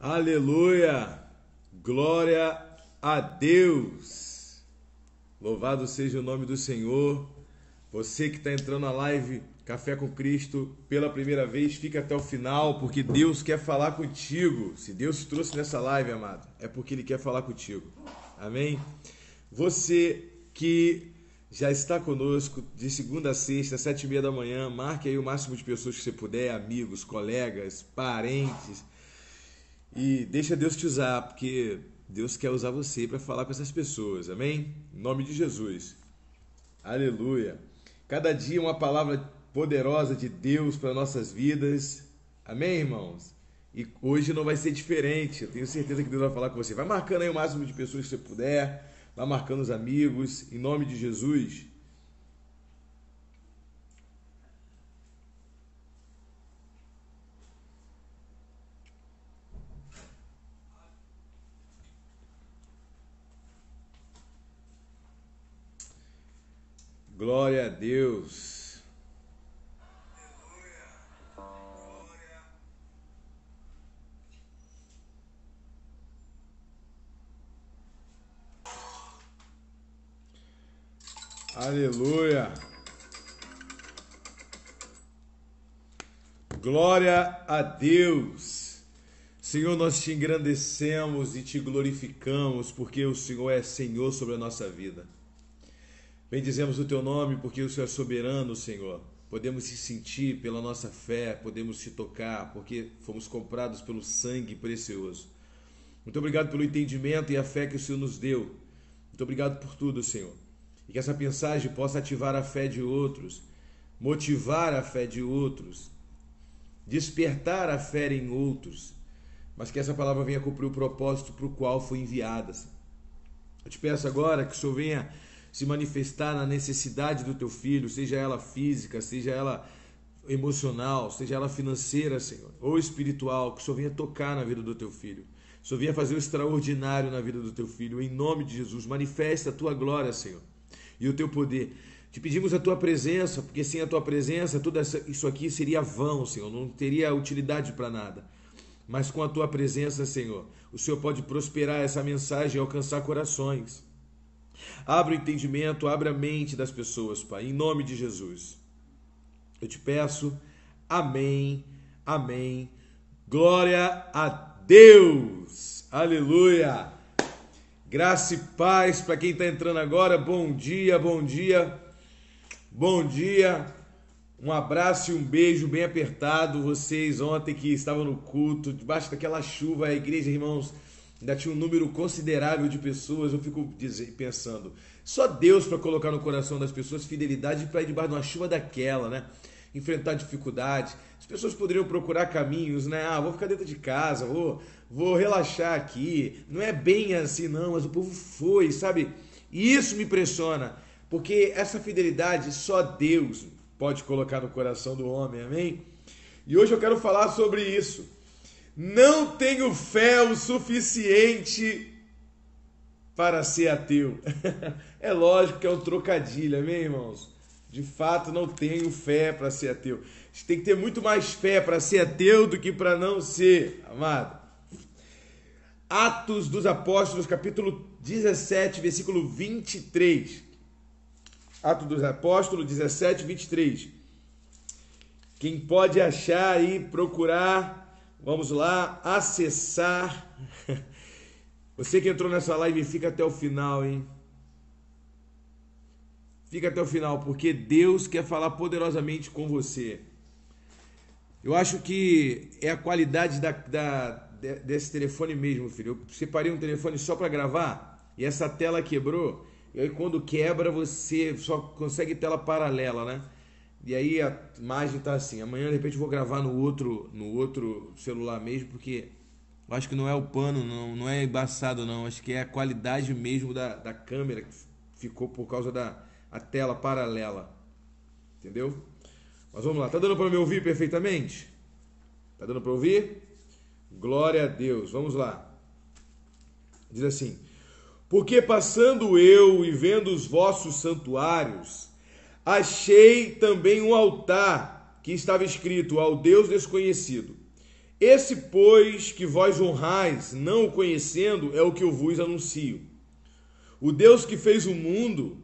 Aleluia! Glória a Deus! Louvado seja o nome do Senhor. Você que está entrando na live Café com Cristo pela primeira vez, fica até o final, porque Deus quer falar contigo. Se Deus te trouxe nessa live, amado, é porque Ele quer falar contigo. Amém? Você que já está conosco de segunda a sexta, 7h30 da manhã, marque aí o máximo de pessoas que você puder, amigos, colegas, parentes, e deixa Deus te usar, porque Deus quer usar você para falar com essas pessoas, amém? Em nome de Jesus. Aleluia. Cada dia uma palavra poderosa de Deus para nossas vidas, amém, irmãos? E hoje não vai ser diferente, eu tenho certeza que Deus vai falar com você. Vai marcando aí o máximo de pessoas que você puder, vai marcando os amigos, em nome de Jesus. Glória a Deus. Aleluia. Glória a Deus. Senhor, nós te engrandecemos e te glorificamos, porque o Senhor é Senhor sobre a nossa vida. Bendizemos o teu nome, porque o Senhor é soberano, Senhor. Podemos te sentir pela nossa fé, podemos te tocar, porque fomos comprados pelo sangue precioso. Muito obrigado pelo entendimento e a fé que o Senhor nos deu. Muito obrigado por tudo, Senhor. E que essa mensagem possa ativar a fé de outros, motivar a fé de outros, despertar a fé em outros, mas que essa palavra venha cumprir o propósito para o qual foi enviada. Eu te peço agora que o Senhor venha se manifestar na necessidade do teu filho, seja ela física, seja ela emocional, seja ela financeira, Senhor, ou espiritual, que o Senhor venha tocar na vida do teu filho. O Senhor venha fazer o extraordinário na vida do teu filho, em nome de Jesus. Manifesta a tua glória, Senhor, e o teu poder. Te pedimos a tua presença, porque sem a tua presença, tudo isso aqui seria vão, Senhor, não teria utilidade para nada. Mas com a tua presença, Senhor, o Senhor pode prosperar essa mensagem e alcançar corações. Abra o entendimento, abra a mente das pessoas, Pai, em nome de Jesus. Eu te peço, amém, amém. Glória a Deus, aleluia. Graça e paz para quem está entrando agora. Bom dia, bom dia, bom dia. Um abraço e um beijo bem apertado. Vocês ontem que estavam no culto, debaixo daquela chuva, a igreja, irmãos, ainda tinha um número considerável de pessoas. Eu fico pensando, só Deus para colocar no coração das pessoas fidelidade para ir debaixo de uma chuva daquela, né? Enfrentar dificuldades. As pessoas poderiam procurar caminhos, né? Vou ficar dentro de casa, vou relaxar aqui. Não é bem assim não, mas o povo foi, sabe? E isso me impressiona, porque essa fidelidade só Deus pode colocar no coração do homem, amém? E hoje eu quero falar sobre isso. Não tenho fé o suficiente para ser ateu. É lógico que é um trocadilho, amém, irmãos? De fato, não tenho fé para ser ateu. A gente tem que ter muito mais fé para ser ateu do que para não ser, amado. Atos dos Apóstolos, capítulo 17, versículo 23. Atos dos Apóstolos, 17, 23. Quem pode achar aí, procurar... Vamos lá, acessar. Você que entrou nessa live, fica até o final, hein? Fica até o final, porque Deus quer falar poderosamente com você. Eu acho que é a qualidade desse telefone mesmo, filho. Eu separei um telefone só para gravar e essa tela quebrou. E aí quando quebra, você só consegue tela paralela, né? E aí a imagem tá assim. Amanhã, de repente, eu vou gravar no outro celular mesmo, porque eu acho que não é o pano, não é embaçado, não. Acho que é a qualidade mesmo da câmera que ficou por causa da tela paralela. Entendeu? Mas vamos lá. Tá dando para me ouvir perfeitamente? Tá dando para ouvir? Glória a Deus. Vamos lá. Diz assim: porque passando eu e vendo os vossos santuários, achei também um altar que estava escrito ao Deus desconhecido. Esse, pois, que vós honrais, não o conhecendo, é o que eu vos anuncio. O Deus que fez o mundo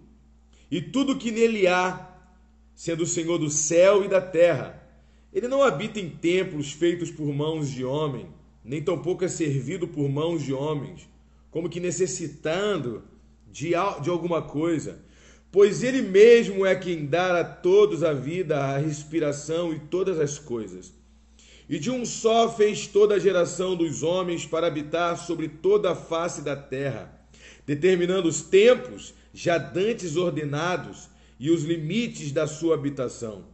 e tudo que nele há, sendo o Senhor do céu e da terra, ele não habita em templos feitos por mãos de homem, nem tampouco é servido por mãos de homens, como que necessitando de alguma coisa, pois ele mesmo é quem dá a todos a vida, a respiração e todas as coisas. E de um só fez toda a geração dos homens para habitar sobre toda a face da terra, determinando os tempos já dantes ordenados e os limites da sua habitação,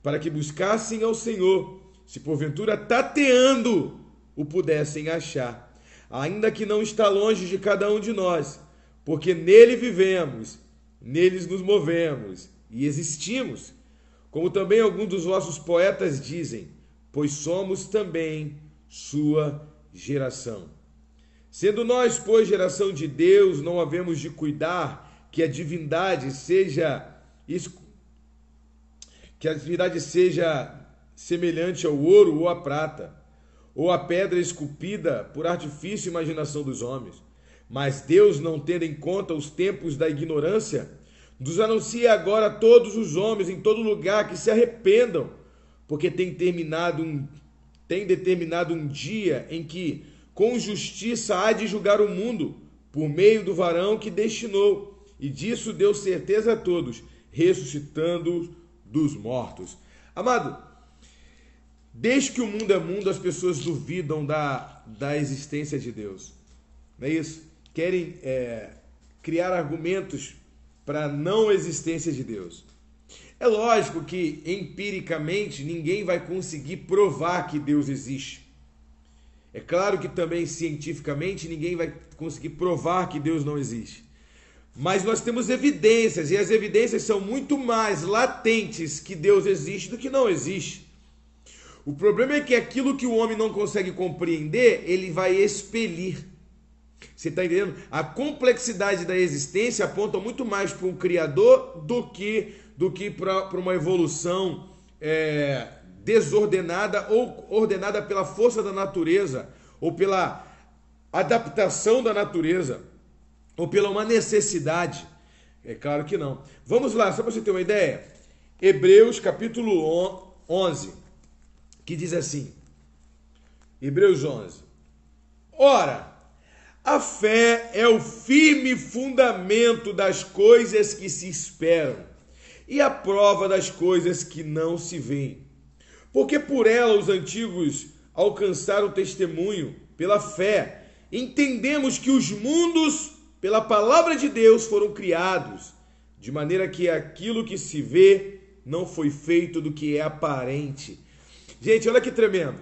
para que buscassem ao Senhor, se porventura tateando o pudessem achar, ainda que não está longe de cada um de nós, porque nele vivemos, neles nos movemos e existimos, como também alguns dos vossos poetas dizem, pois somos também sua geração. Sendo nós, pois, geração de Deus, não havemos de cuidar que a divindade seja semelhante ao ouro ou à prata, ou à pedra esculpida por artifício e imaginação dos homens. Mas Deus, não tendo em conta os tempos da ignorância, nos anuncia agora a todos os homens em todo lugar que se arrependam, porque tem determinado um dia em que, com justiça, há de julgar o mundo, por meio do varão que destinou, e disso deu certeza a todos, ressuscitando dos mortos. Amado, desde que o mundo é mundo, as pessoas duvidam da existência de Deus. Não é isso? Querem criar argumentos para a não existência de Deus. É lógico que, empiricamente, ninguém vai conseguir provar que Deus existe. É claro que também, cientificamente, ninguém vai conseguir provar que Deus não existe. Mas nós temos evidências, e as evidências são muito mais latentes que Deus existe do que não existe. O problema é que aquilo que o homem não consegue compreender, ele vai expelir. Você está entendendo? A complexidade da existência aponta muito mais para um Criador do que para uma evolução desordenada ou ordenada pela força da natureza, ou pela adaptação da natureza, ou pela uma necessidade. É claro que não. Vamos lá, só para você ter uma ideia. Hebreus capítulo 11, que diz assim, Hebreus 11. Ora, a fé é o firme fundamento das coisas que se esperam e a prova das coisas que não se veem. Porque por ela os antigos alcançaram testemunho pela fé. Entendemos que os mundos, pela palavra de Deus, foram criados, de maneira que aquilo que se vê não foi feito do que é aparente. Gente, olha que tremendo.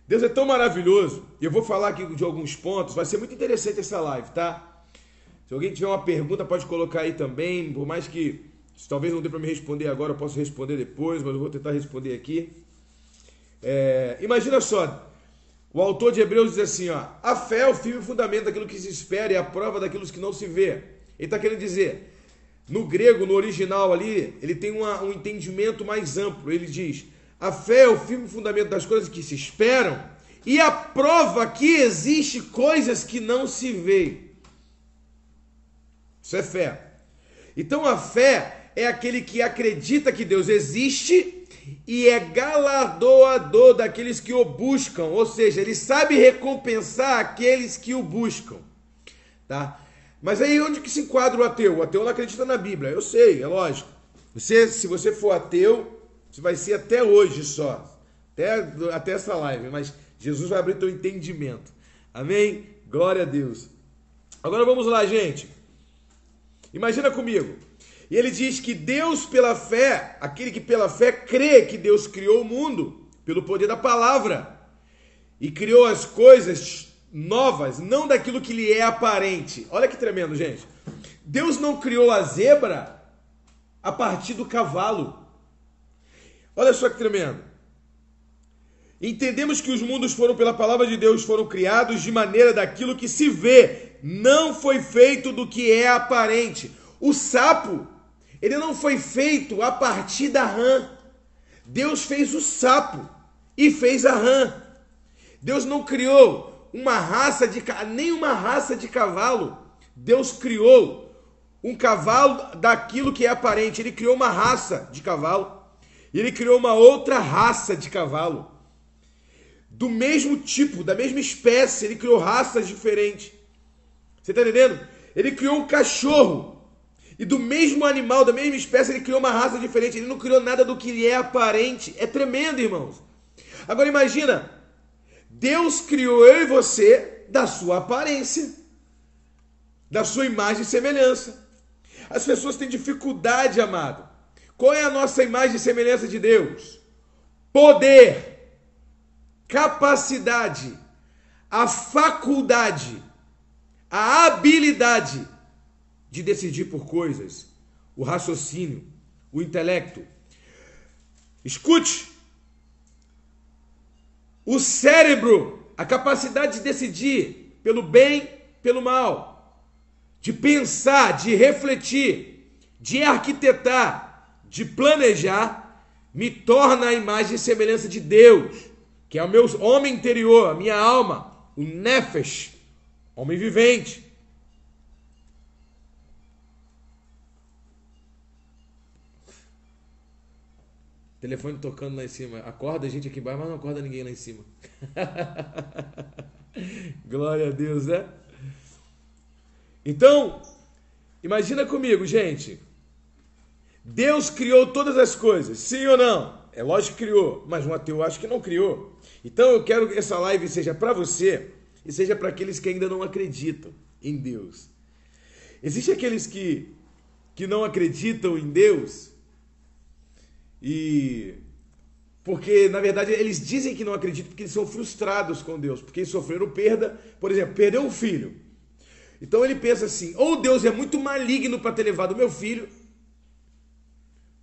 Deus é tão maravilhoso. Eu vou falar aqui de alguns pontos. Vai ser muito interessante essa live, tá? Se alguém tiver uma pergunta, pode colocar aí também. Por mais que talvez não dê para me responder agora, eu posso responder depois, mas eu vou tentar responder aqui. Imagina só. O autor de Hebreus diz assim, ó, a fé é o firme fundamento daquilo que se espera e a prova daquilo que não se vê. Ele está querendo dizer, no grego, no original ali, ele tem um entendimento mais amplo. Ele diz, a fé é o firme fundamento das coisas que se esperam e a prova que existe coisas que não se veem. Isso é fé. Então a fé é aquele que acredita que Deus existe e é galardoador daqueles que o buscam, ou seja, ele sabe recompensar aqueles que o buscam, tá? Mas aí onde que se enquadra o ateu? O ateu não acredita na Bíblia, eu sei, é lógico. Se você for ateu, você vai ser até hoje só, até essa live, mas Jesus vai abrir teu entendimento, amém? Glória a Deus. Agora vamos lá, gente, imagina comigo. E ele diz que Deus pela fé, aquele que pela fé crê que Deus criou o mundo, pelo poder da palavra, e criou as coisas novas, não daquilo que lhe é aparente. Olha que tremendo, gente. Deus não criou a zebra a partir do cavalo. Olha só que tremendo. Entendemos que os mundos foram pela palavra de Deus, foram criados de maneira daquilo que se vê, não foi feito do que é aparente. O sapo, ele não foi feito a partir da rã. Deus fez o sapo e fez a rã. Deus não criou nenhuma raça de cavalo. Deus criou um cavalo daquilo que é aparente. Ele criou uma raça de cavalo. E ele criou uma outra raça de cavalo. Do mesmo tipo, da mesma espécie. Ele criou raças diferentes. Você está entendendo? Ele criou um cachorro. E do mesmo animal, da mesma espécie, ele criou uma raça diferente. Ele não criou nada do que é aparente. É tremendo, irmãos. Agora imagina. Deus criou eu e você da sua aparência. Da sua imagem e semelhança. As pessoas têm dificuldade, amado. Qual é a nossa imagem e semelhança de Deus? Poder, capacidade, a faculdade, a habilidade de decidir por coisas, o raciocínio, o intelecto. Escute, o cérebro, a capacidade de decidir pelo bem, pelo mal, de pensar, de refletir, de arquitetar, de planejar, me torna a imagem e semelhança de Deus, que é o meu homem interior, a minha alma, o Nefesh, homem vivente. Telefone tocando lá em cima. Acorda a gente aqui embaixo, mas não acorda ninguém lá em cima. Glória a Deus, né? Então, imagina comigo, gente. Deus criou todas as coisas, sim ou não? É lógico que criou, mas um ateu acha que não criou. Então eu quero que essa live seja para você e seja para aqueles que ainda não acreditam em Deus. Existem aqueles que não acreditam em Deus e porque, na verdade, eles dizem que não acreditam porque eles são frustrados com Deus, porque eles sofreram perda, por exemplo, perdeu um filho. Então ele pensa assim, ou Deus é muito maligno para ter levado o meu filho,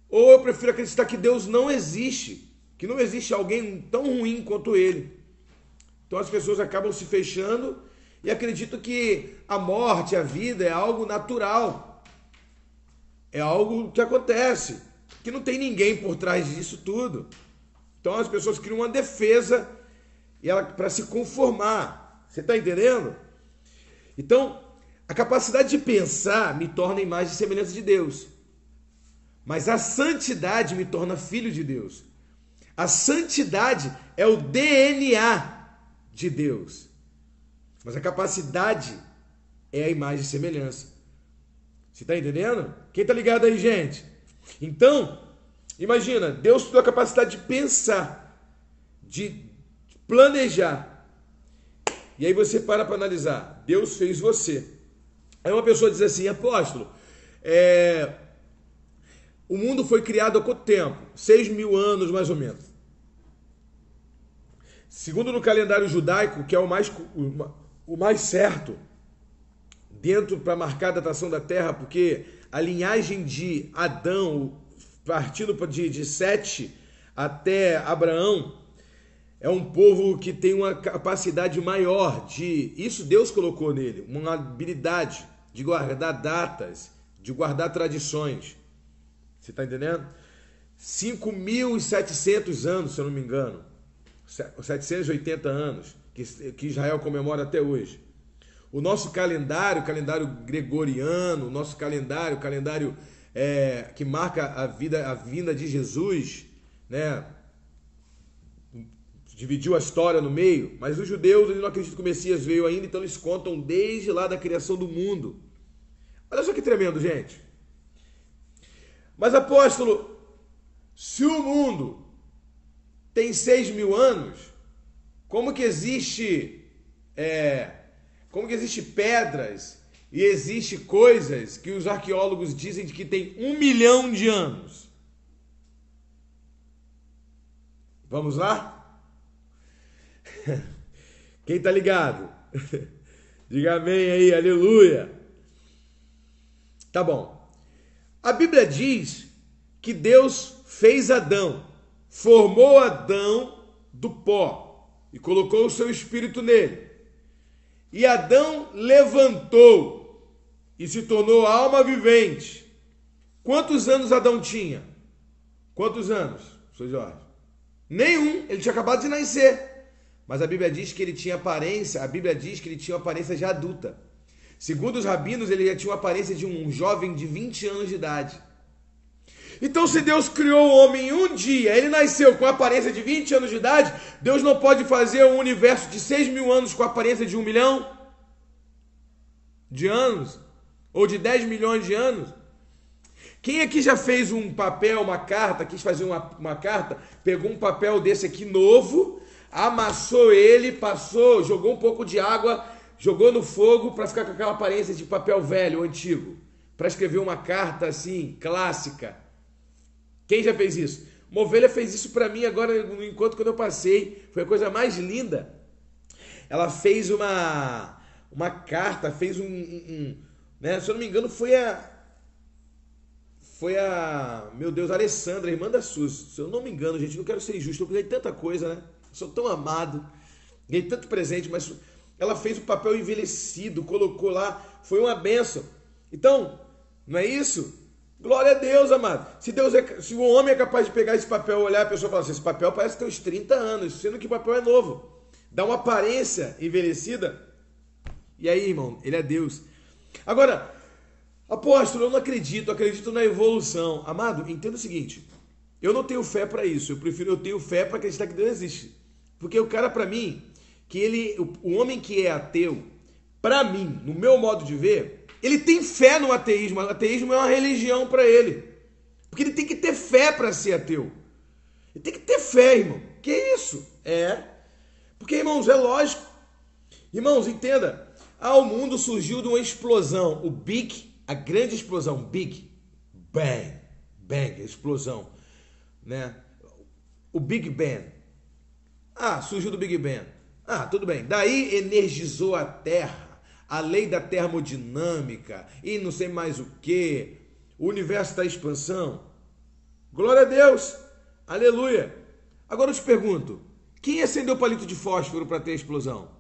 ou eu prefiro acreditar que Deus não existe, que não existe alguém tão ruim quanto ele. Então as pessoas acabam se fechando e acreditam que a morte, a vida é algo natural. É algo que acontece, que não tem ninguém por trás disso tudo. Então as pessoas criam uma defesa para se conformar. Você está entendendo? Então, a capacidade de pensar me torna a imagem e semelhança de Deus. Mas a santidade me torna filho de Deus. A santidade é o DNA de Deus. Mas a capacidade é a imagem e semelhança. Você está entendendo? Quem está ligado aí, gente? Então, imagina, Deus te deu a capacidade de pensar, de planejar. E aí você para analisar. Deus fez você. Aí uma pessoa diz assim, apóstolo, o mundo foi criado há quanto tempo? 6.000 anos, mais ou menos. Segundo no calendário judaico, que é o mais certo, dentro para marcar a datação da Terra, porque a linhagem de Adão, partindo de Sete até Abraão, é um povo que tem uma capacidade maior isso Deus colocou nele, uma habilidade de guardar datas, de guardar tradições. Você está entendendo? 5.700 anos, se eu não me engano. 780 anos, que Israel comemora até hoje. O nosso calendário, gregoriano, o nosso calendário que marca a vinda de Jesus, né? Dividiu a história no meio, mas os judeus eles não acreditam que o Messias veio ainda, então eles contam desde lá da criação do mundo. Olha só que tremendo, gente. Mas, apóstolo, se o mundo tem 6.000 anos, como que existe pedras e existe coisas que os arqueólogos dizem que tem 1 milhão de anos? Vamos lá? Quem está ligado? Diga amém aí, aleluia. Tá bom. A Bíblia diz que Deus fez Adão, formou Adão do pó e colocou o seu espírito nele. E Adão levantou e se tornou alma vivente. Quantos anos Adão tinha? Quantos anos, Sr. Jorge? Nenhum, ele tinha acabado de nascer. mas a Bíblia diz que ele tinha aparência de adulta. Segundo os rabinos, ele já tinha uma aparência de um jovem de 20 anos de idade. Então, se Deus criou o homem em um dia, ele nasceu com a aparência de 20 anos de idade, Deus não pode fazer um universo de 6 mil anos com a aparência de 1 milhão de anos? Ou de 10 milhões de anos? Quem aqui já fez um papel, uma carta, quis fazer uma carta, pegou um papel desse aqui novo, amassou ele, passou, jogou um pouco de água, jogou no fogo para ficar com aquela aparência de papel velho, antigo, para escrever uma carta assim, clássica? Quem já fez isso? Uma ovelha fez isso para mim agora, no encontro quando eu passei, foi a coisa mais linda. Ela fez uma carta, fez né? Se eu não me engano, foi a, meu Deus, a Alessandra, irmã da Suzy. Se eu não me engano, gente, não quero ser injusto, eu ganhei tanta coisa, né? Eu sou tão amado, ganhei tanto presente, mas ela fez o papel envelhecido, colocou lá, foi uma bênção. Então, não é isso? Glória a Deus, amado. Se o homem é capaz de pegar esse papel, olhar, a pessoa fala assim, esse papel parece ter uns 30 anos, sendo que o papel é novo. Dá uma aparência envelhecida. E aí, irmão, ele é Deus. Agora, apóstolo, eu não acredito, acredito na evolução. Amado, entenda o seguinte, eu não tenho fé para isso, eu tenho fé para acreditar que Deus existe. Porque o cara, para mim, o homem que é ateu, para mim, no meu modo de ver, ele tem fé no ateísmo. O ateísmo é uma religião para ele. Porque ele tem que ter fé para ser ateu. Ele tem que ter fé, irmão. Que isso? Porque, irmãos, é lógico. Irmãos, entenda. O mundo surgiu de uma explosão. A grande explosão. Big Bang. Bang, explosão. Né? O Big Bang. Surgiu do Big Bang. Tudo bem. Daí energizou a Terra. A lei da termodinâmica e não sei mais o que. O universo está em expansão. Glória a Deus. Aleluia. Agora eu te pergunto, quem acendeu o palito de fósforo para ter a explosão?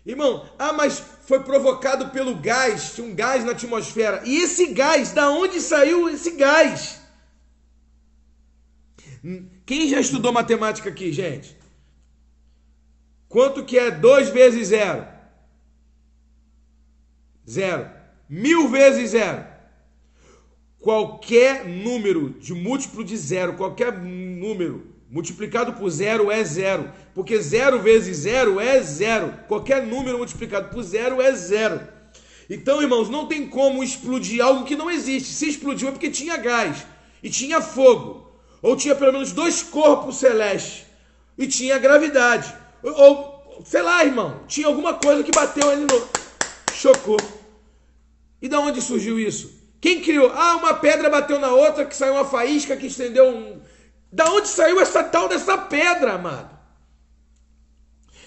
Irmão, mas foi provocado pelo gás, tinha um gás na atmosfera. E esse gás, da onde saiu esse gás? Quem já estudou matemática aqui, gente? Quanto que é 2 vezes 0? 0. 1000 vezes 0. Qualquer número de múltiplo de 0, qualquer número multiplicado por 0 é 0. Porque 0 vezes 0 é 0. Qualquer número multiplicado por 0 é 0. Então, irmãos, não tem como explodir algo que não existe. Se explodiu é porque tinha gás e tinha fogo. Ou tinha pelo menos 2 corpos celestes e tinha gravidade. Ou, sei lá, irmão, tinha alguma coisa que bateu ali chocou. E da onde surgiu isso? Quem criou? Uma pedra bateu na outra, que saiu uma faísca, que estendeu Da onde saiu essa tal dessa pedra, amado?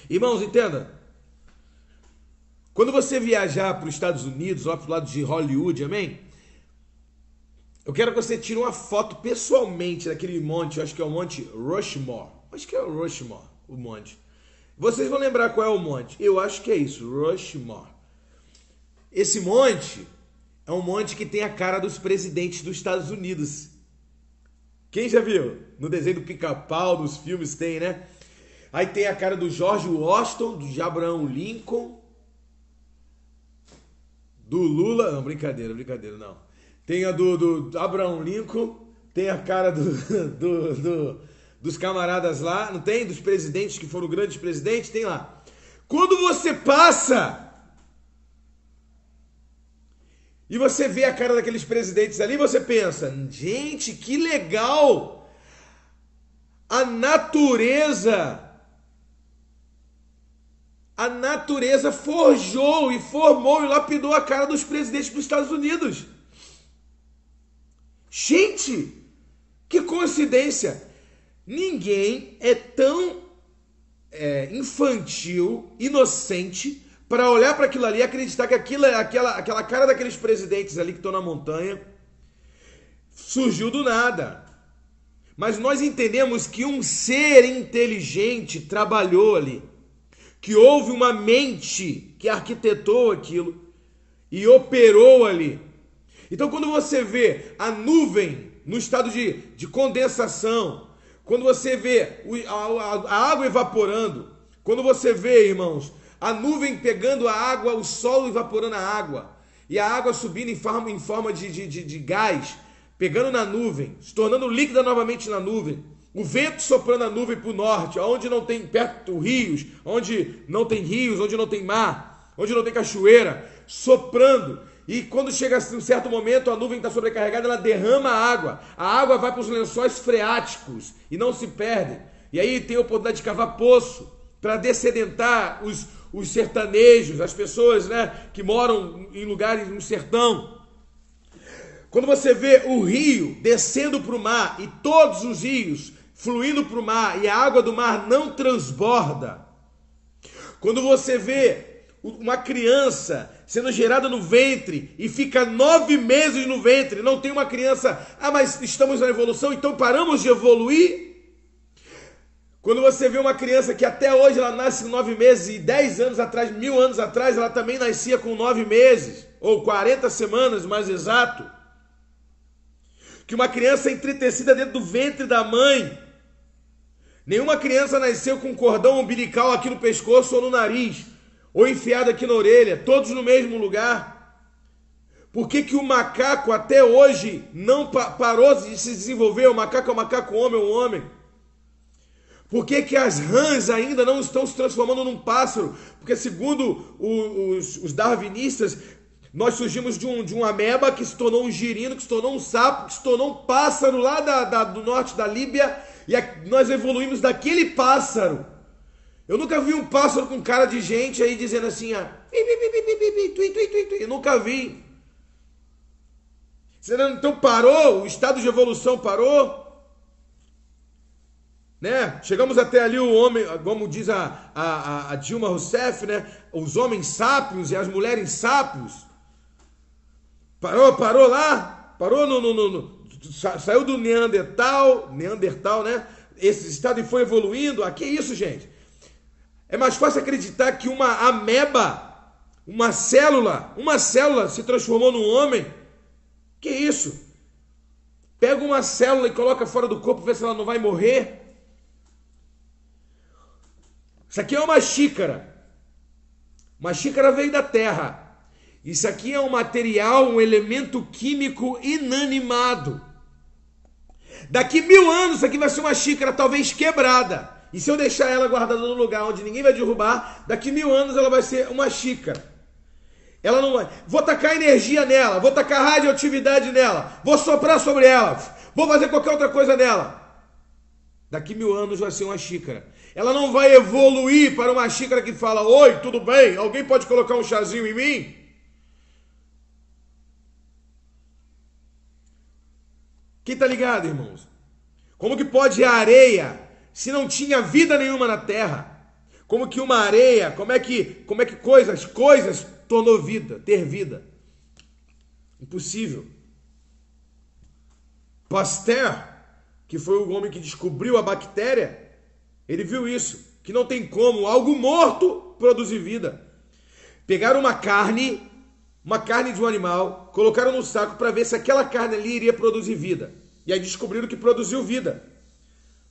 Irmãos, entenda. Quando você viajar para os Estados Unidos, ou para o lado de Hollywood, amém? Eu quero que você tire uma foto pessoalmente daquele monte, eu acho que é o Monte Rushmore. Acho que é o Rushmore, o monte. Vocês vão lembrar qual é o monte. Eu acho que é isso, Rushmore. Esse monte é um monte que tem a cara dos presidentes dos Estados Unidos. Quem já viu? No desenho do Pica-Pau, nos filmes tem, né? Aí tem a cara do George Washington, do Abraham Lincoln, do Lula... Não, brincadeira, não. Tem a do Abraham Lincoln, tem a cara dos camaradas lá, não tem? Dos presidentes que foram grandes presidentes, tem lá. Quando você passa e você vê a cara daqueles presidentes ali, você pensa, gente, que legal! A natureza forjou e formou e lapidou a cara dos presidentes dos Estados Unidos. Gente, que coincidência! Ninguém é tão infantil, inocente, para olhar para aquilo ali e acreditar que aquela cara daqueles presidentes ali que estão na montanha surgiu do nada. Mas nós entendemos que um ser inteligente trabalhou ali, que houve uma mente que arquitetou aquilo e operou ali. Então, quando você vê a nuvem no estado de condensação, quando você vê a água evaporando, quando você vê, irmãos, a nuvem pegando a água, o solo evaporando a água, e a água subindo em forma de gás, pegando na nuvem, se tornando líquida novamente na nuvem, o vento soprando a nuvem para o norte, onde não tem perto rios, onde não tem mar, onde não tem cachoeira, soprando. E quando chega a um certo momento, a nuvem está sobrecarregada, ela derrama a água vai para os lençóis freáticos e não se perde. E aí tem a oportunidade de cavar poço para dessedentar os sertanejos, as pessoas, né, que moram em lugares no sertão. Quando você vê o rio descendo para o mar e todos os rios fluindo para o mar e a água do mar não transborda, quando você vê uma criança sendo gerada no ventre e fica 9 meses no ventre, não tem uma criança, mas estamos na evolução, então paramos de evoluir. Quando você vê uma criança que até hoje ela nasce com 9 meses e 10 anos atrás, 1000 anos atrás, ela também nascia com 9 meses, ou 40 semanas, mais exato. Que uma criança é entretecida dentro do ventre da mãe. Nenhuma criança nasceu com um cordão umbilical aqui no pescoço ou no nariz, ou enfiado aqui na orelha, todos no mesmo lugar. Por que que o macaco até hoje não parou de se desenvolver? O macaco é o macaco, o homem é o homem. Por que que as rãs ainda não estão se transformando num pássaro? Porque segundo os darwinistas, nós surgimos de um ameba que se tornou um girino, que se tornou um sapo, que se tornou um pássaro lá do norte da Líbia, e nós evoluímos daquele pássaro. Eu nunca vi um pássaro com cara de gente aí dizendo assim, eu nunca vi. Então parou, o estado de evolução parou, né? Chegamos até ali o homem, como diz a Dilma Rousseff, né? Os homens sápios e as mulheres sápios. Parou lá, saiu do Neandertal, né? Esse estado e foi evoluindo. Que isso, gente? É mais fácil acreditar que uma ameba, uma célula se transformou num homem. Que isso? Pega uma célula e coloca fora do corpo, vê se ela não vai morrer. Isso aqui é uma xícara. Uma xícara veio da terra. Isso aqui é um material, um elemento químico inanimado. Daqui 1000 anos, isso aqui vai ser uma xícara talvez quebrada. E se eu deixar ela guardada num lugar onde ninguém vai derrubar, daqui 1000 anos ela vai ser uma xícara. Ela não vai. Vou tacar energia nela, vou tacar radioatividade nela, vou soprar sobre ela, vou fazer qualquer outra coisa nela. Daqui 1000 anos vai ser uma xícara. Ela não vai evoluir para uma xícara que fala: oi, tudo bem? Alguém pode colocar um chazinho em mim? Quem está ligado, irmãos? Como que pode a areia, se não tinha vida nenhuma na terra? Como que uma areia, como é que coisas tornou vida, ter vida? Impossível. Pasteur, que foi o homem que descobriu a bactéria, ele viu isso, que não tem como algo morto produzir vida. Pegaram uma carne de um animal, colocaram no saco para ver se aquela carne ali iria produzir vida. E aí descobriram que produziu vida.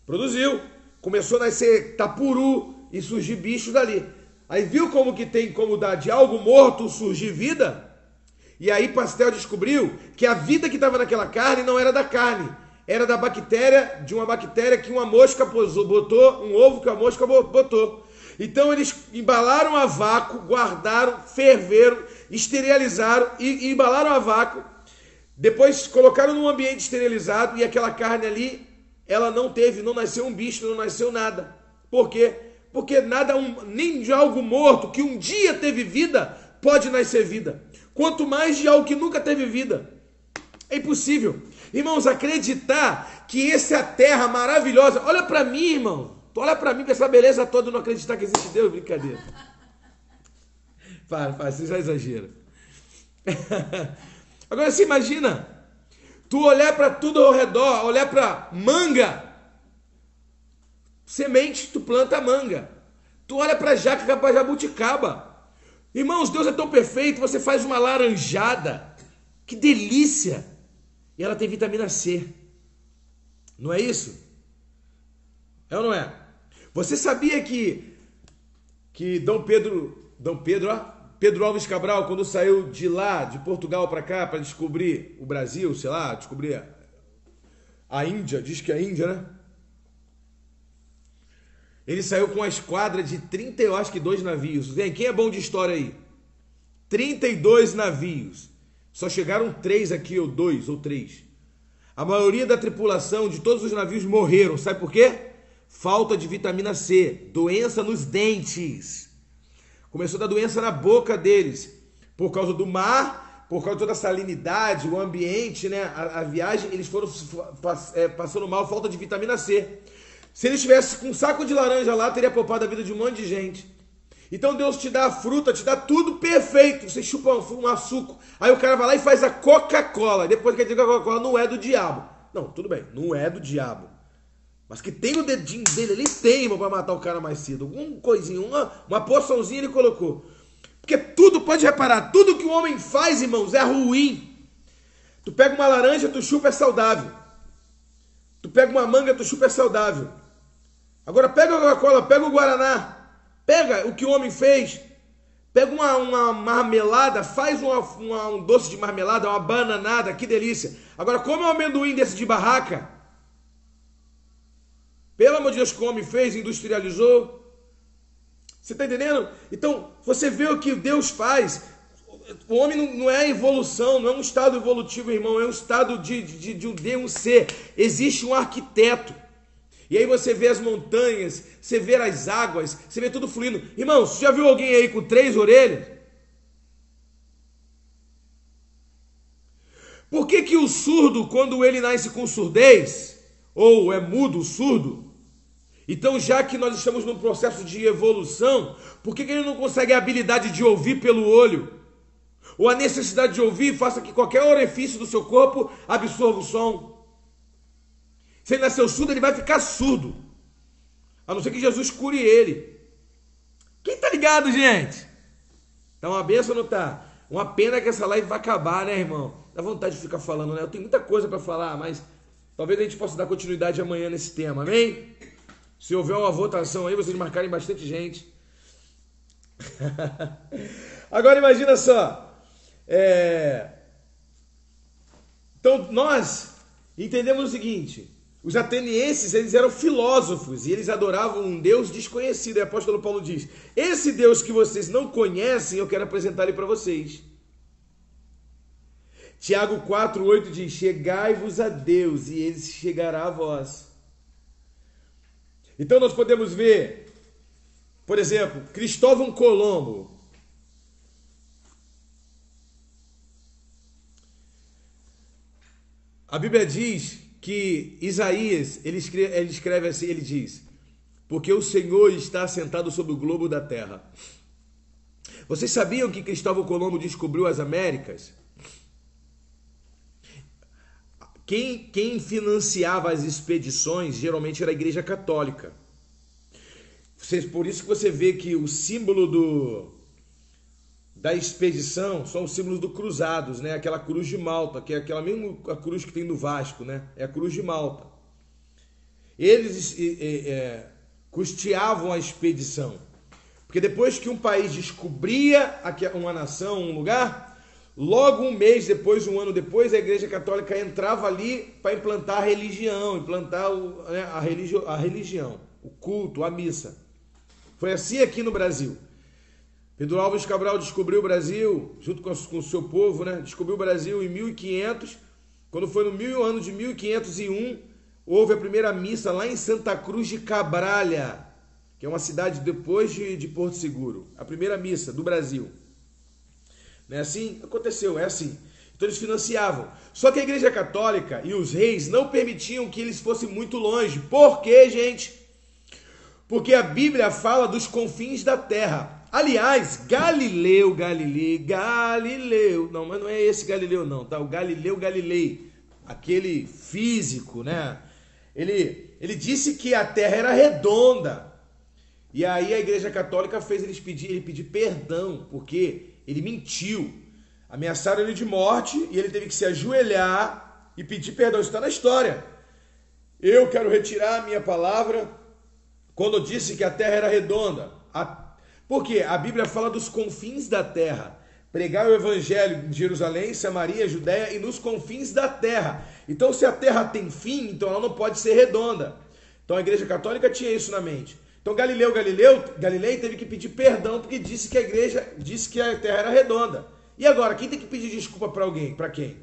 Produziu. Começou a nascer tapuru e surgir bichos dali. Aí viu como que tem como dar de algo morto surgir vida? E aí Pasteur descobriu que a vida que estava naquela carne não era da carne, era da bactéria, de uma bactéria que uma mosca botou, um ovo que a mosca botou. Então eles embalaram a vácuo, guardaram, ferveram, esterilizaram e embalaram a vácuo. Depois colocaram num ambiente esterilizado e aquela carne ali, ela não nasceu um bicho, não nasceu nada. Por quê? Porque nada, nem de algo morto que um dia teve vida, pode nascer vida. Quanto mais de algo que nunca teve vida. É impossível. Irmãos, acreditar que essa é a terra maravilhosa. Olha para mim, irmão. Olha para mim com essa beleza toda e não acreditar que existe Deus. Brincadeira. Para, você já exagera. Agora você imagina, tu olhar para tudo ao redor, olhar para manga, semente, tu planta manga. Tu olha para jaca, para jabuticaba. Irmãos, Deus é tão perfeito, você faz uma laranjada, que delícia, e ela tem vitamina C, não é isso? É ou não é? Você sabia que Pedro Alves Cabral, quando saiu de lá, de Portugal para cá, para descobrir o Brasil, sei lá, descobrir a Índia, diz que é a Índia, né? Ele saiu com uma esquadra de 32 navios. Vem, quem é bom de história aí? 32 navios. Só chegaram 3 aqui, ou 2, ou 3. A maioria da tripulação de todos os navios morreram. Sabe por quê? Falta de vitamina C. Doença nos dentes. Começou a dar doença na boca deles. Por causa do mar, por causa de toda a salinidade, o ambiente, né? A viagem, eles foram passando mal, falta de vitamina C. Se eles tivessem com um saco de laranja lá, teria poupado a vida de um monte de gente. Então Deus te dá a fruta, te dá tudo perfeito. Você chupa um açúcar. Aí o cara vai lá e faz a Coca-Cola. Depois quer dizer que a Coca-Cola não é do diabo. Não, tudo bem, não é do diabo. Mas que tem no dedinho dele, ele tem, irmão, pra matar o cara mais cedo. Alguma coisinha, uma poçãozinha ele colocou. Porque tudo, pode reparar, tudo que o homem faz, irmãos, é ruim. Tu pega uma laranja, tu chupa, é saudável. Tu pega uma manga, tu chupa, é saudável. Agora pega a Coca-Cola, pega o Guaraná. Pega o que o homem fez, pega uma marmelada, faz um doce de marmelada, uma bananada, que delícia. Agora come um amendoim desse de barraca. Pelo amor de Deus, que o homem fez, industrializou. Você está entendendo? Então, você vê o que Deus faz. O homem não é evolução, não é um estado evolutivo, irmão, é um estado de um ser. Existe um arquiteto. E aí você vê as montanhas, você vê as águas, você vê tudo fluindo. Irmão, você já viu alguém aí com 3 orelhas? Por que o surdo, quando ele nasce com surdez, ou é mudo o surdo, então já que nós estamos num processo de evolução, por que ele não consegue a habilidade de ouvir pelo olho? Ou a necessidade de ouvir faça que qualquer orifício do seu corpo absorva o som? Se ele nasceu surdo, ele vai ficar surdo. A não ser que Jesus cure ele. Quem tá ligado, gente? Tá uma benção ou não tá? Uma pena que essa live vai acabar, né, irmão? Dá vontade de ficar falando, né? Eu tenho muita coisa para falar, mas talvez a gente possa dar continuidade amanhã nesse tema, amém? Se houver uma votação aí, vocês marcarem bastante gente. Agora imagina só. Então nós entendemos o seguinte. Os atenienses, eles eram filósofos e eles adoravam um Deus desconhecido. E o apóstolo Paulo diz, esse Deus que vocês não conhecem, eu quero apresentar ele para vocês. Tiago 4:8 diz, chegai-vos a Deus e ele chegará a vós. Então nós podemos ver, por exemplo, Cristóvão Colombo. A Bíblia diz que Isaías, ele escreve assim, ele diz, porque o Senhor está assentado sobre o globo da terra. Vocês sabiam que Cristóvão Colombo descobriu as Américas? Quem financiava as expedições geralmente era a Igreja Católica. Por isso que você vê que o símbolo da expedição são os símbolos do Cruzados, né? Aquela cruz de Malta, que é aquela mesma a cruz que tem no Vasco, né? É a cruz de Malta. Eles custeavam a expedição, porque depois que um país descobria uma nação, um lugar, logo um mês depois, um ano depois, a Igreja Católica entrava ali para implantar a religião, a religião, o culto, a missa. Foi assim aqui no Brasil. Pedro Alves Cabral descobriu o Brasil, junto com o seu povo, né? Descobriu o Brasil em 1500. Quando foi no ano de 1501, houve a primeira missa lá em Santa Cruz de Cabralha, que é uma cidade depois de Porto Seguro. A primeira missa do Brasil. Não é assim? Aconteceu, é assim. Então eles financiavam. Só que a Igreja Católica e os reis não permitiam que eles fossem muito longe. Por quê, gente? Porque a Bíblia fala dos confins da terra. Aliás, Galileu, não, mas não é esse Galileu não, tá? O Galileu Galilei, aquele físico, né? Ele disse que a terra era redonda. E aí a Igreja Católica fez ele pedir perdão, porque ele mentiu. Ameaçaram ele de morte e ele teve que se ajoelhar e pedir perdão. Isso está na história. Eu quero retirar a minha palavra quando disse que a terra era redonda. Porque a Bíblia fala dos confins da terra. Pregar o evangelho em Jerusalém, Samaria, Judéia e nos confins da terra. Então, se a terra tem fim, então ela não pode ser redonda. Então a Igreja Católica tinha isso na mente. Então Galilei teve que pedir perdão porque disse que a igreja disse que a terra era redonda. E agora, quem tem que pedir desculpa para alguém? Para quem?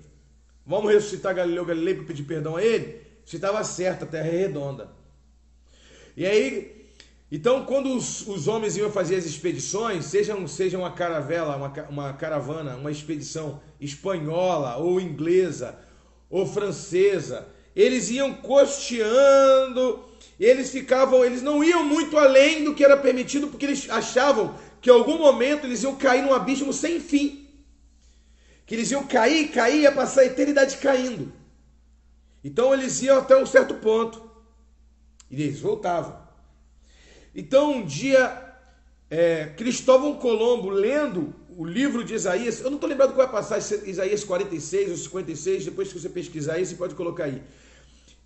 Vamos ressuscitar Galilei para pedir perdão a ele? Se estava certo, a terra é redonda. E aí, então, quando os homens iam fazer as expedições, seja uma caravela, uma caravana, uma expedição espanhola, ou inglesa, ou francesa, eles iam costeando, eles não iam muito além do que era permitido, porque eles achavam que em algum momento eles iam cair num abismo sem fim. Que eles iam cair, ia passar a eternidade caindo. Então eles iam até um certo ponto. E eles voltavam. Então um dia, Cristóvão Colombo, lendo o livro de Isaías, eu não estou lembrado qual é a passagem, Isaías 46 ou 56, depois que você pesquisar aí, você pode colocar aí.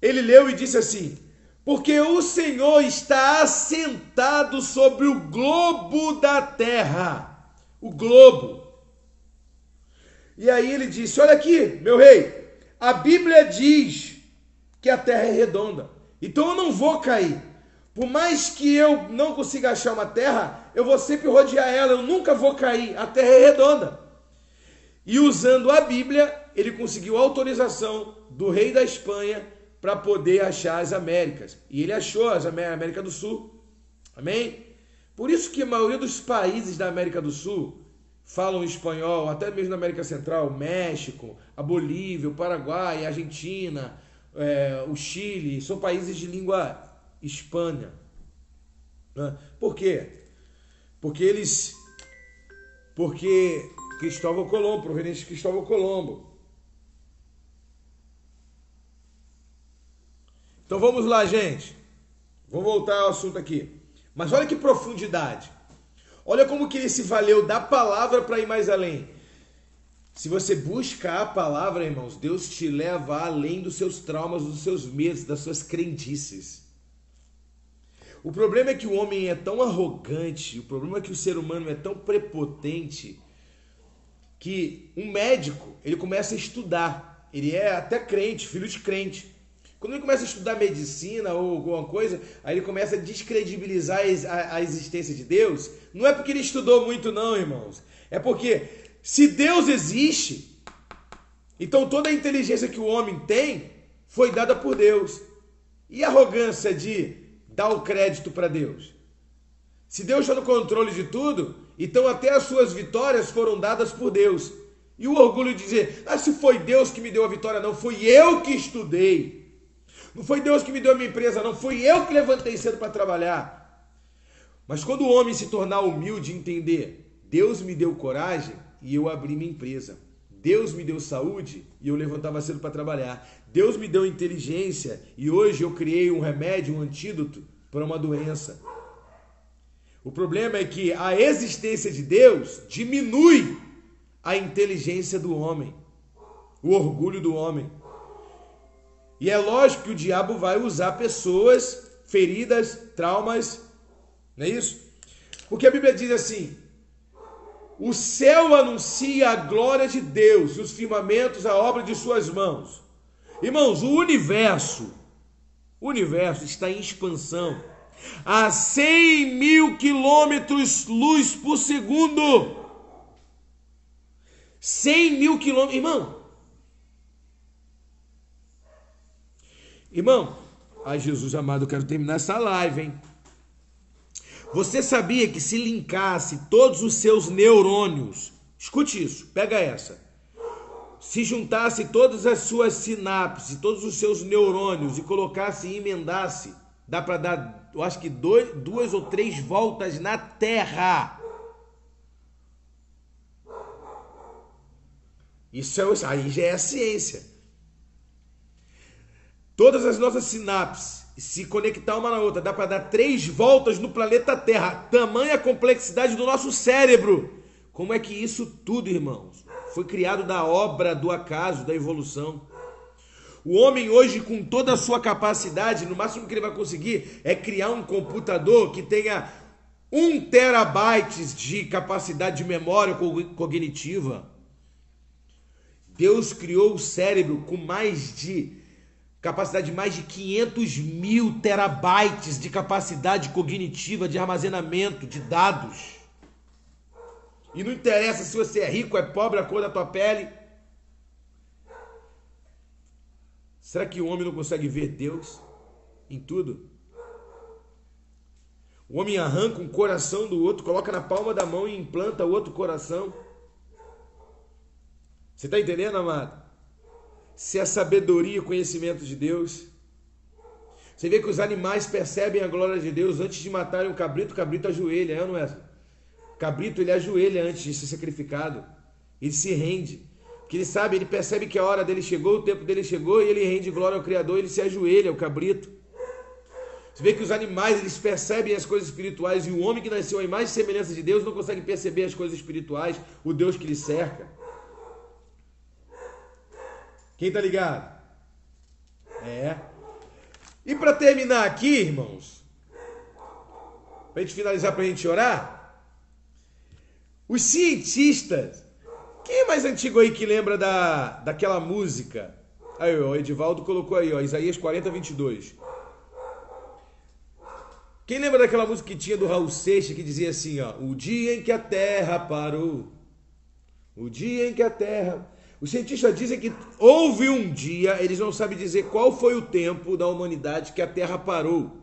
Ele leu e disse assim: porque o Senhor está assentado sobre o globo da terra. O globo. E aí ele disse: olha aqui, meu rei, a Bíblia diz que a terra é redonda. Então eu não vou cair. Por mais que eu não consiga achar uma terra, eu vou sempre rodear ela, eu nunca vou cair. A terra é redonda. E usando a Bíblia, ele conseguiu autorização do rei da Espanha para poder achar as Américas. E ele achou a América do Sul. Amém? Por isso que a maioria dos países da América do Sul falam espanhol, até mesmo na América Central, México, a Bolívia, o Paraguai, a Argentina, o Chile, são países de língua hispânica. Por quê? Porque Cristóvão Colombo, proveniente de Cristóvão Colombo. Então vamos lá, gente. Vou voltar ao assunto aqui. Mas olha que profundidade. Olha como que ele se valeu da palavra para ir mais além. Se você busca a palavra, irmãos, Deus te leva além dos seus traumas, dos seus medos, das suas crendices. O problema é que o homem é tão arrogante, o problema é que o ser humano é tão prepotente, que um médico, ele começa a estudar. Ele é até crente, filho de crente. Quando ele começa a estudar medicina ou alguma coisa, aí ele começa a descredibilizar a existência de Deus. Não é porque ele estudou muito não, irmãos. É porque se Deus existe, então toda a inteligência que o homem tem foi dada por Deus. E a arrogância de dar o crédito para Deus? Se Deus está no controle de tudo, então até as suas vitórias foram dadas por Deus. E o orgulho de dizer: se foi Deus que me deu a vitória, não, foi eu que estudei. Não foi Deus que me deu a minha empresa, não, fui eu que levantei cedo para trabalhar. Mas quando o homem se tornar humilde e entender: Deus me deu coragem e eu abri minha empresa. Deus me deu saúde e eu levantava cedo para trabalhar. Deus me deu inteligência e hoje eu criei um remédio, um antídoto para uma doença. O problema é que a existência de Deus diminui a inteligência do homem, o orgulho do homem. E é lógico que o diabo vai usar pessoas feridas, traumas, não é isso? Porque a Bíblia diz assim: o céu anuncia a glória de Deus, e os firmamentos a obra de suas mãos. Irmãos, o universo está em expansão a 100 mil quilômetros luz por segundo. 100 mil quilômetros, irmão, ai Jesus amado, eu quero terminar essa live, hein? Você sabia que se linkasse todos os seus neurônios, escute isso, pega essa, se juntasse todas as suas sinapses, todos os seus neurônios e colocasse e emendasse, dá para dar, eu acho que 2 ou 3 voltas na Terra. Isso aí já é a ciência. Todas as nossas sinapses se conectar uma na outra, dá para dar 3 voltas no planeta Terra. Tamanha a complexidade do nosso cérebro. Como é que isso tudo, irmãos, foi criado da obra do acaso, da evolução? O homem hoje, com toda a sua capacidade, no máximo que ele vai conseguir é criar um computador que tenha 1 terabyte de capacidade de memória cognitiva. Deus criou o cérebro com capacidade de mais de 500.000 terabytes de capacidade cognitiva, de armazenamento de dados. E não interessa se você é rico, é pobre, a cor da tua pele. Será que o homem não consegue ver Deus em tudo? O homem arranca um coração do outro, coloca na palma da mão e implanta outro coração. Você está entendendo, amado? Se é sabedoria e conhecimento de Deus. Você vê que os animais percebem a glória de Deus antes de matarem um cabrito, o cabrito ajoelha, é ou não é? O cabrito, ele ajoelha antes de ser sacrificado. Ele se rende. Porque ele sabe, ele percebe que a hora dele chegou, o tempo dele chegou, e ele rende glória ao Criador, ele se ajoelha, o cabrito. Você vê que os animais, eles percebem as coisas espirituais, e o homem que nasceu à imagem e semelhança de Deus não consegue perceber as coisas espirituais, o Deus que lhe cerca. Quem tá ligado? E para terminar aqui, irmãos, para a gente finalizar, para a gente orar, os cientistas, quem é mais antigo aí que lembra daquela música? Aí, o Edivaldo colocou aí, Isaías 40:22. Quem lembra daquela música que tinha do Raul Seixas, que dizia assim, o dia em que a Terra parou, o dia em que a Terra... Os cientistas dizem que houve um dia, eles não sabem dizer qual foi o tempo da humanidade que a Terra parou.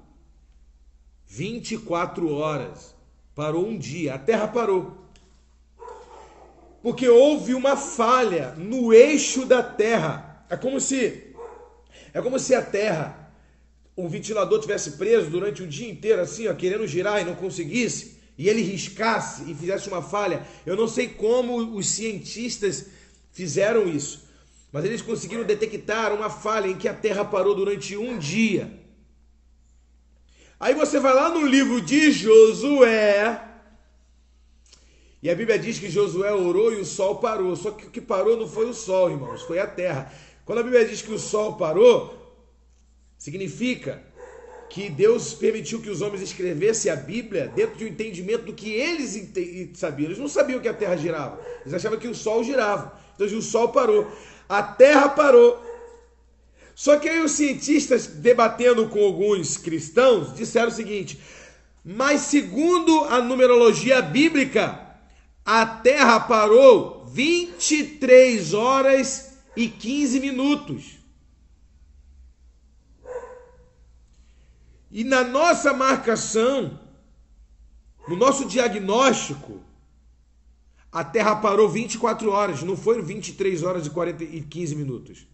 24 horas. Parou um dia, a Terra parou. Porque houve uma falha no eixo da Terra. É como se a Terra, um ventilador tivesse preso durante o dia inteiro, assim, querendo girar e não conseguisse, e ele riscasse e fizesse uma falha. Eu não sei como os cientistas fizeram isso, mas eles conseguiram detectar uma falha em que a Terra parou durante um dia. Aí você vai lá no livro de Josué, e a Bíblia diz que Josué orou e o sol parou. Só que o que parou não foi o sol, irmãos, foi a terra. Quando a Bíblia diz que o sol parou, significa que Deus permitiu que os homens escrevessem a Bíblia dentro de um entendimento do que eles sabiam. Eles não sabiam que a terra girava, eles achavam que o sol girava. Então o sol parou, a terra parou. Só que aí os cientistas, debatendo com alguns cristãos, disseram o seguinte: mas segundo a numerologia bíblica, a terra parou 23 horas e 15 minutos. E na nossa marcação, no nosso diagnóstico, a Terra parou 24 horas, não foram 23 horas e 15 minutos.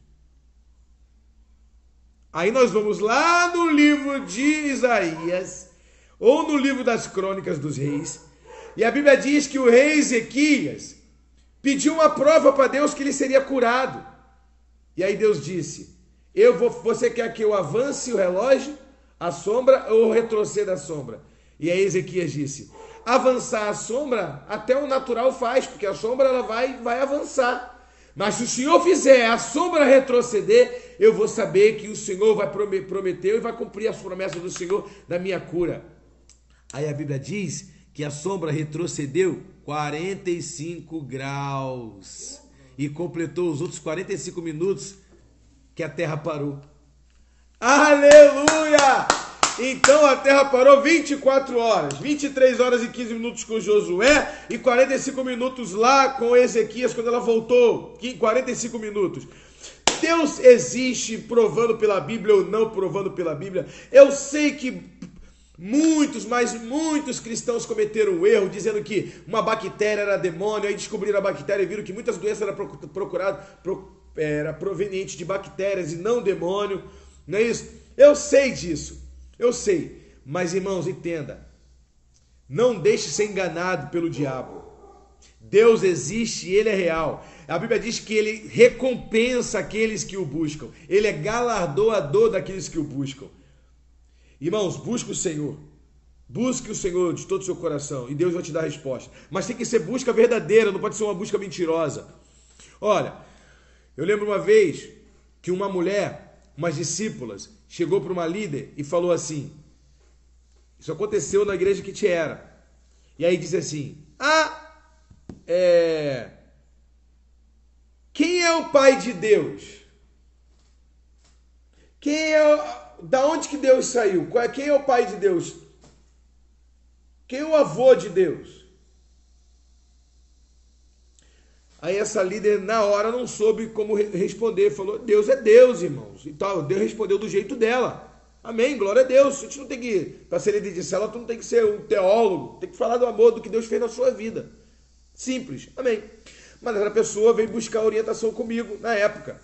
Aí nós vamos lá no livro de Isaías, ou no livro das Crônicas dos Reis, e a Bíblia diz que o rei Ezequias pediu uma prova para Deus que ele seria curado. E aí Deus disse: você quer que eu avance o relógio, a sombra, ou retroceda a sombra? E aí Ezequias disse: avançar a sombra até o natural faz, porque a sombra ela vai avançar. Mas se o Senhor fizer a sombra retroceder, eu vou saber que o Senhor vai prometeu e vai cumprir as promessas do Senhor da minha cura. Aí a Bíblia diz que a sombra retrocedeu 45 graus e completou os outros 45 minutos que a terra parou. Aleluia! Então a terra parou 24 horas, 23 horas e 15 minutos com Josué e 45 minutos lá com Ezequias quando ela voltou, 45 minutos. Deus existe provando pela Bíblia ou não provando pela Bíblia. Eu sei que muitos cristãos cometeram o erro dizendo que uma bactéria era demônio, aí descobriram a bactéria e viram que muitas doenças eram provenientes de bactérias e não demônio, não é isso? Eu sei disso, eu sei, mas irmãos, entenda, não deixe ser enganado pelo diabo. Deus existe e Ele é real. A Bíblia diz que Ele recompensa aqueles que o buscam, Ele é galardoador daqueles que o buscam. Irmãos, busque o Senhor de todo o seu coração e Deus vai te dar a resposta, mas tem que ser busca verdadeira, não pode ser uma busca mentirosa. Olha, eu lembro uma vez que uma mulher, umas discípulas, chegou para uma líder e falou assim, isso aconteceu na igreja que te era, e aí disse assim, quem é o pai de Deus? Da onde que Deus saiu? Quem é o pai de Deus? Quem é o avô de Deus? Aí essa líder na hora não soube como responder, falou, Deus é Deus, irmãos. E tal, Deus respondeu do jeito dela. Amém, glória a Deus. A gente não tem que, para ser líder de célula, tu não tem que ser um teólogo, tem que falar do amor, do que Deus fez na sua vida. Simples, amém. Mas essa pessoa veio buscar orientação comigo na época.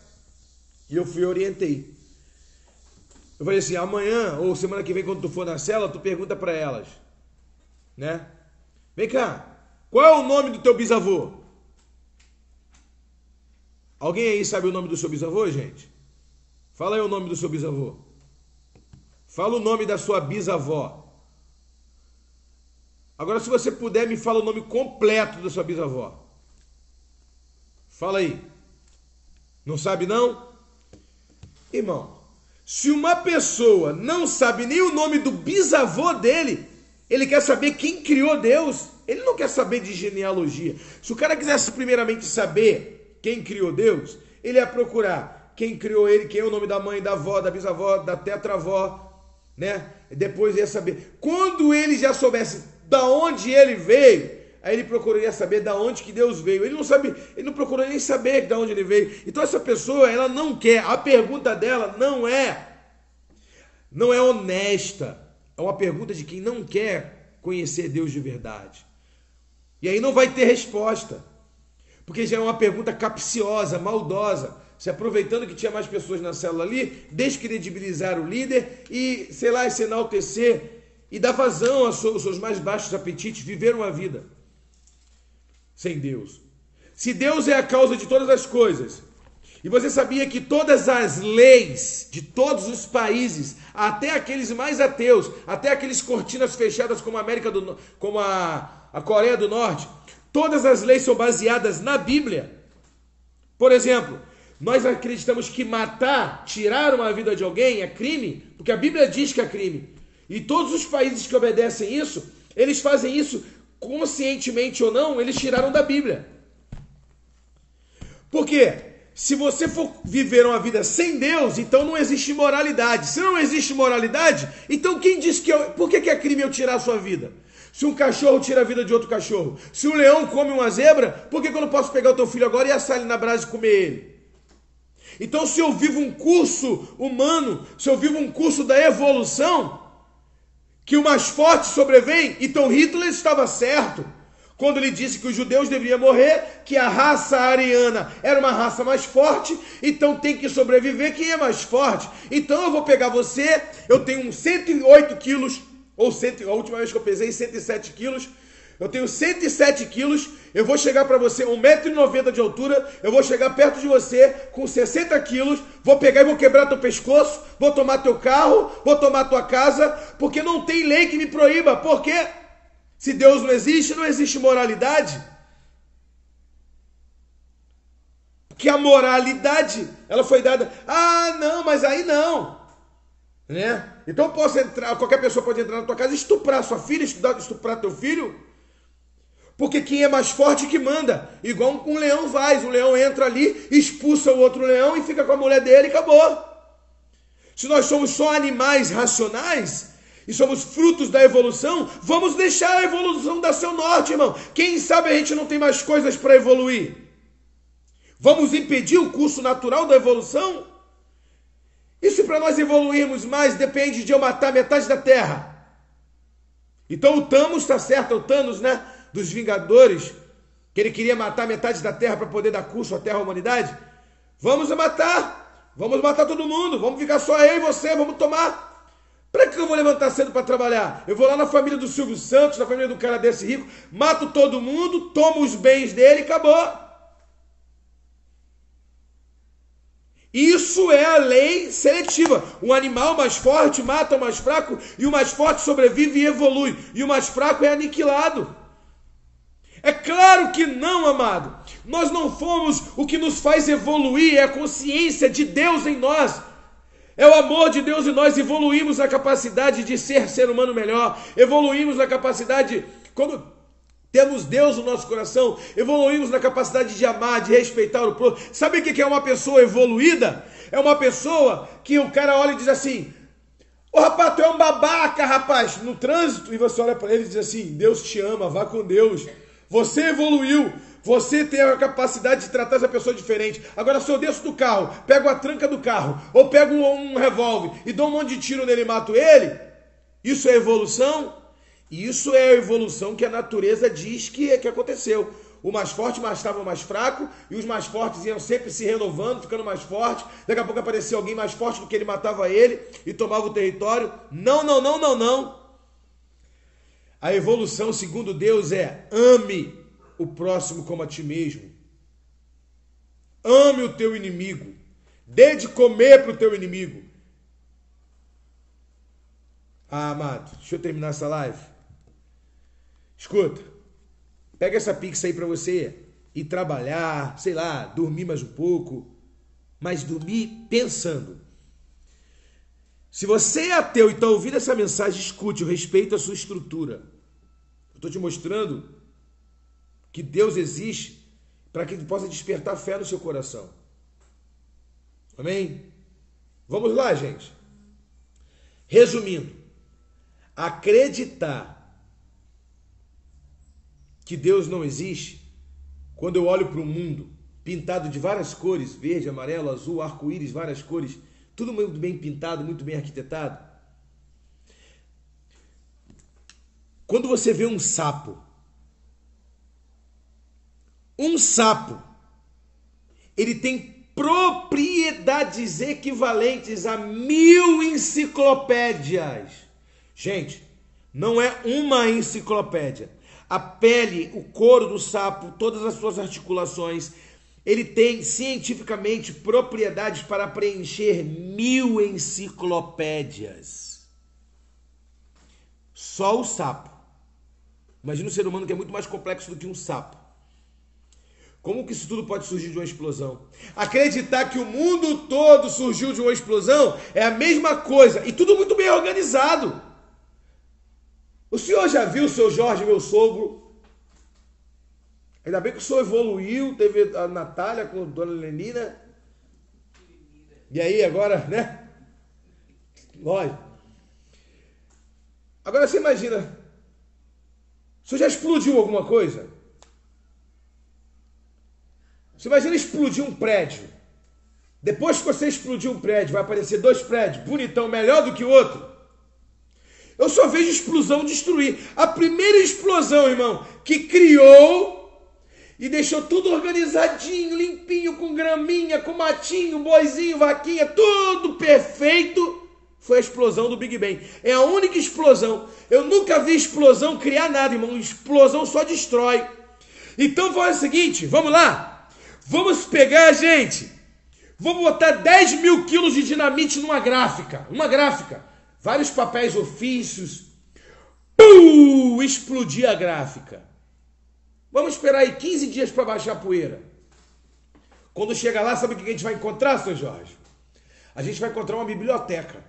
E eu fui e orientei. Eu falei assim, amanhã ou semana que vem, quando tu for na célula, tu pergunta para elas, né? Vem cá, qual é o nome do teu bisavô? Alguém aí sabe o nome do seu bisavô, gente? Fala aí o nome do seu bisavô. Fala o nome da sua bisavó. Agora, se você puder, me fala o nome completo da sua bisavó. Fala aí. Não sabe, não? Irmão, se uma pessoa não sabe nem o nome do bisavô dele, ele quer saber quem criou Deus. Ele não quer saber de genealogia. Se o cara quisesse primeiramente saber quem criou Deus, ele ia procurar quem criou ele, quem é o nome da mãe, da avó, da bisavó, da tetravó, né? Depois ia saber. Quando ele já soubesse da onde ele veio, aí ele procuraria saber da onde que Deus veio. Ele não sabe, ele não procurou nem saber de onde ele veio. Então essa pessoa, ela não quer. A pergunta dela não é honesta. É uma pergunta de quem não quer conhecer Deus de verdade. E aí não vai ter resposta. Porque já é uma pergunta capciosa, maldosa, se aproveitando que tinha mais pessoas na célula ali, descredibilizar o líder e, sei lá, se enaltecer e dar vazão aos seus mais baixos apetites, viver uma vida sem Deus. Se Deus é a causa de todas as coisas, e você sabia que todas as leis de todos os países, até aqueles mais ateus, até aqueles cortinas fechadas como a Coreia do Norte, todas as leis são baseadas na Bíblia. Por exemplo, nós acreditamos que matar, tirar uma vida de alguém é crime, porque a Bíblia diz que é crime. E todos os países que obedecem isso, eles fazem isso conscientemente ou não, eles tiraram da Bíblia. Por quê? Se você for viver uma vida sem Deus, então não existe moralidade. Se não existe moralidade, então quem diz que por que é crime eu tirar a sua vida? Se um cachorro tira a vida de outro cachorro, se um leão come uma zebra, por que eu não posso pegar o teu filho agora e assar ele na brasa e comer ele? Então, se eu vivo um curso humano, se eu vivo um curso da evolução, que o mais forte sobrevém, então Hitler estava certo quando ele disse que os judeus deveriam morrer, que a raça ariana era uma raça mais forte, então tem que sobreviver quem é mais forte. Então eu vou pegar você, eu tenho 108 quilos, a última vez que eu pesei 107 quilos, eu tenho 107 quilos, eu vou chegar para você 1,90 m de altura, eu vou chegar perto de você com 60 quilos, vou pegar e vou quebrar teu pescoço, vou tomar teu carro, vou tomar tua casa, porque não tem lei que me proíba, porque se Deus não existe moralidade. Porque a moralidade, ela foi dada, não, mas aí não, né? Então eu posso entrar, qualquer pessoa pode entrar na tua casa e estuprar sua filha, estuprar teu filho, porque quem é mais forte que manda, igual um leão faz, o leão entra ali, expulsa o outro leão e fica com a mulher dele e acabou. Se nós somos só animais racionais e somos frutos da evolução, vamos deixar a evolução dar seu norte, irmão. Quem sabe a gente não tem mais coisas para evoluir? Vamos impedir o curso natural da evolução? E se para nós evoluirmos mais depende de eu matar metade da Terra? Então o Thanos está certo, o Thanos, né? Dos Vingadores, que ele queria matar metade da Terra para poder dar curso à Terra à humanidade. Vamos matar todo mundo, vamos ficar só eu e você, vamos tomar. Para que eu vou levantar cedo para trabalhar? Eu vou lá na família do Silvio Santos, na família do cara desse rico, mato todo mundo, tomo os bens dele e acabou. Isso é a lei seletiva. Um animal mais forte mata o mais fraco e o mais forte sobrevive e evolui. E o mais fraco é aniquilado. É claro que não, amado. Nós não fomos. O que nos faz evoluir é a consciência de Deus em nós. É o amor de Deus em nós. Evoluímos na capacidade de ser humano melhor. Evoluímos na capacidade, quando temos Deus no nosso coração, evoluímos na capacidade de amar, de respeitar o próximo. Sabe o que é uma pessoa evoluída? É uma pessoa que o cara olha e diz assim: ô rapaz, tu é um babaca, rapaz, no trânsito. E você olha para ele e diz assim: Deus te ama, vá com Deus. Você evoluiu. Você tem a capacidade de tratar essa pessoa diferente. Agora, se eu desço do carro, pego a tranca do carro, ou pego um revólver e dou um monte de tiro nele e mato ele, isso é evolução? E isso é a evolução que a natureza diz que aconteceu. O mais forte matava o mais fraco, e os mais fortes iam sempre se renovando, ficando mais fortes. Daqui a pouco aparecia alguém mais forte do que ele, matava ele e tomava o território. Não, não, não, não, não. A evolução, segundo Deus, é: ame o próximo como a ti mesmo. Ame o teu inimigo. Dê de comer para o teu inimigo. Ah, amado, deixa eu terminar essa live. Escuta, pega essa pizza aí para você ir trabalhar, sei lá, dormir mais um pouco, mas dormir pensando. Se você é ateu e está ouvindo essa mensagem, escute, eu respeito a sua estrutura. Eu estou te mostrando que Deus existe para que ele possa despertar fé no seu coração. Amém? Vamos lá, gente. Resumindo, acreditar que Deus não existe, quando eu olho para o mundo pintado de várias cores, verde, amarelo, azul, arco-íris, várias cores, tudo muito bem pintado, muito bem arquitetado. Quando você vê um sapo, ele tem propriedades equivalentes a 1000 enciclopédias. Gente, não é uma enciclopédia. A pele, o couro do sapo, todas as suas articulações, ele tem cientificamente propriedades para preencher 1000 enciclopédias. Só o sapo. Imagina um ser humano que é muito mais complexo do que um sapo. Como que isso tudo pode surgir de uma explosão? Acreditar que o mundo todo surgiu de uma explosão é a mesma coisa. E tudo muito bem organizado. O senhor já viu o seu Jorge, meu sogro? Ainda bem que o senhor evoluiu, teve a Natália com a dona Lenina. E aí agora, né? Lógico. Agora você imagina, o senhor já explodiu alguma coisa? Você imagina explodir um prédio. Depois que você explodir um prédio, vai aparecer 2 prédios, bonitão, melhor do que o outro. Eu só vejo explosão destruir. A primeira explosão, irmão, que criou e deixou tudo organizadinho, limpinho, com graminha, com matinho, boizinho, vaquinha, tudo perfeito, foi a explosão do Big Bang. É a única explosão. Eu nunca vi explosão criar nada, irmão. Explosão só destrói. Então faz o seguinte, vamos lá. Vamos pegar, gente. Vamos botar 10 mil quilos de dinamite numa gráfica. Uma gráfica. Vários papéis ofícios. Pum! Explodir a gráfica. Vamos esperar aí 15 dias para baixar a poeira. Quando chega lá, sabe o que a gente vai encontrar, seu Jorge? A gente vai encontrar uma biblioteca.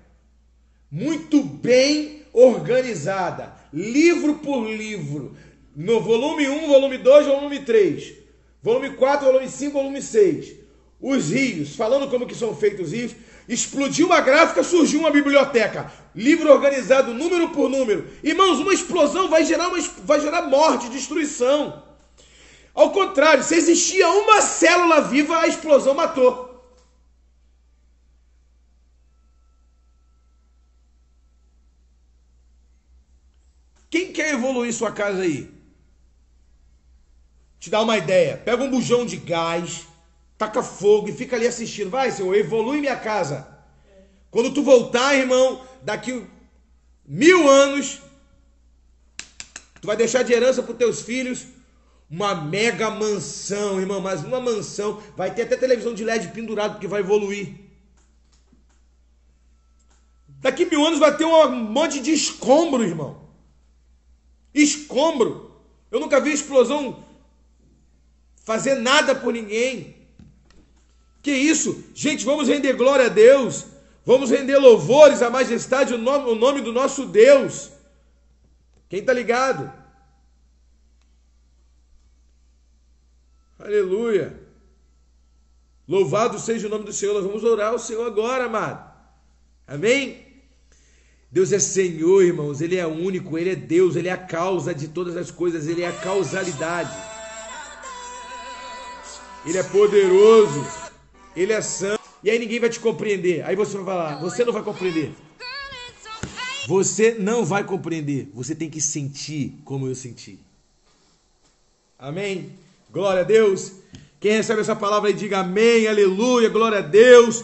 Muito bem organizada. Livro por livro. No volume 1, volume 2, volume 3. Volume 4, volume 5, volume 6. Os rios, falando como que são feitos os rios. Explodiu uma gráfica, surgiu uma biblioteca. Livro organizado, número por número. Irmãos, uma explosão vai gerar morte, destruição. Ao contrário, se existia uma célula viva, a explosão matou. Quem quer evoluir sua casa aí? Te dá uma ideia. Pega um bujão de gás, taca fogo e fica ali assistindo. Vai, Senhor, evolui minha casa. Quando tu voltar, irmão, daqui 1000 anos, tu vai deixar de herança para os teus filhos uma mega mansão, irmão. Mas uma mansão, vai ter até televisão de LED pendurado, porque vai evoluir. Daqui 1000 anos vai ter um monte de escombro, irmão. Escombro. Eu nunca vi explosão fazer nada por ninguém. Que isso? Gente, vamos render glória a Deus. Vamos render louvores à majestade, o nome do nosso Deus. Quem está ligado? Aleluia. Louvado seja o nome do Senhor. Nós vamos orar ao Senhor agora, amado. Amém? Deus é Senhor, irmãos. Ele é único, Ele é Deus, Ele é a causa de todas as coisas, Ele é a causalidade. Ele é poderoso, Ele é santo. E aí ninguém vai te compreender. Aí você vai falar, você não vai compreender. Você não vai compreender. Você tem que sentir como eu senti. Amém? Glória a Deus. Quem recebe essa palavra aí, diga amém, aleluia, glória a Deus.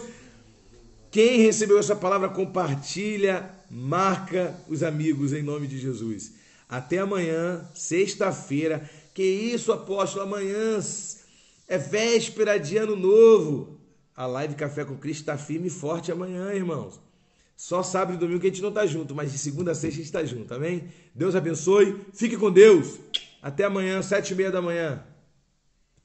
Quem recebeu essa palavra, compartilha, marca os amigos em nome de Jesus. Até amanhã, sexta-feira. Que isso, apóstolo, amanhã é véspera de ano novo. A live Café com Cristo está firme e forte amanhã, irmãos. Só sábado e domingo que a gente não está junto, mas de segunda a sexta a gente está junto, amém? Deus abençoe, fique com Deus. Até amanhã, 7:30 da manhã.